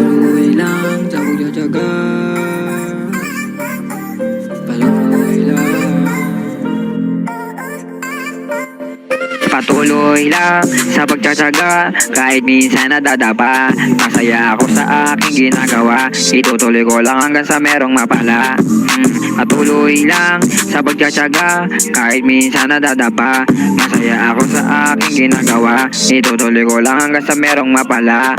Patuloy lang sa pagtsatsaga. Patuloy lang. Patuloy lang sa pagtsatsaga, kahit minsan nadadapa. Masaya ako sa aking ginagawa, itutuloy ko lang hanggang sa merong mapala. Patuloy lang sa pagtsatsaga, kahit minsan nadadapa. Masaya ako sa aking ginagawa, itutuloy ko lang hanggang sa merong mapala.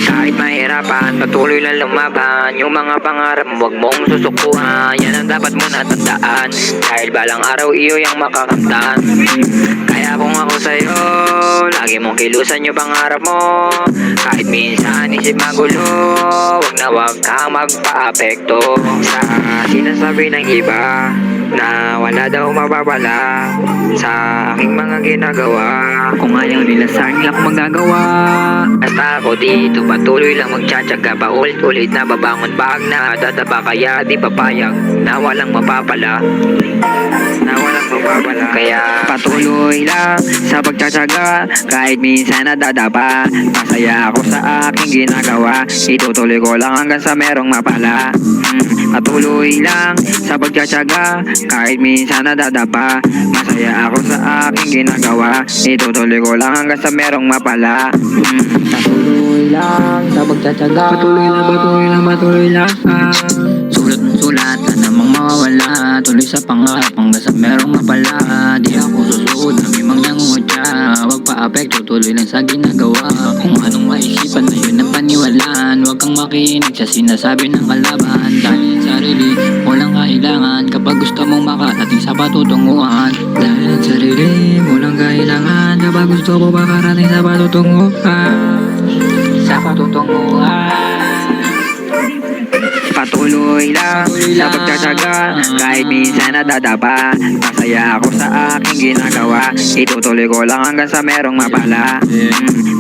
Kahit mahirapan, patuloy lang lumaban. Yung mga pangarap mo, huwag mong susukuhan. Yan ang dapat mo natandaan, dahil balang araw iyo yung makakamtan. Kaya kung ako sa'yo, lagi mong kilusan yung pangarap mo. Kahit minsan isip magulo, wag kang magpa-apekto sa sinasabi ng iba na wala daw mababala sa aking mga ginagawa. Kung ayaw nila sa akin, ako magagawa. Basta ako dito, patuloy lang magtsatsaga. Paulit-ulit na babangon pag nadadaba. Kaya di papayag na walang mapapala, na walang mapapala. Kaya patuloy lang sa pagtsatsaga, kahit minsan nadadapa. Masaya ako sa aking ginagawa, itutuloy ko lang hanggang sa merong mapala. Patuloy lang sa pagtsatsaga, kahit minsan nadadapa. Masaya ako sa aking ginagawa, itutuloy ko lang hanggang sa merong mapala. Patuloy lang sa pagtsatsaga. Patuloy lang, patuloy lang. Sulat ng sulat na namang mawawala. Tuloy sa pangarap hanggang sa merong mapala. Di ako susuod na may mga nangungutya. Huwag pa-apekto, tuloy lang sa ginagawa. Kung anong maisipan na yun ang paniwalaan. Huwag kang makinig sa sinasabi ng kalaban. Dahil sarili, walang kailangan. Kapag gusto mong makarating sa patutunguhan. Dahil sarili, walang kailangan. Kapag gusto mo makarating sa patutunguhan. Sa patutunguhan. Patuloy lang sa pagtsatsaga, kahit minsan nadadapa. Masaya ako sa aking ginagawa, itutuloy ko lang hanggang sa merong mapala.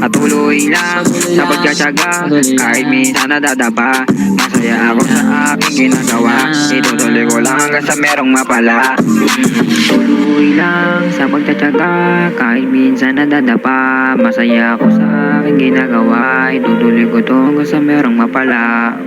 Patuloy lang sa pagtsatsaga, kahit minsan nadadapa. Masaya ako sa aking ginagawa, itutuloy ko lang hanggang sa merong mapala. Patuloy lang sa pagtsatsaga, kahit minsan nadadapa. Masaya ako sa aking ginagawa, itutuloy ko to hanggang sa merong mapala.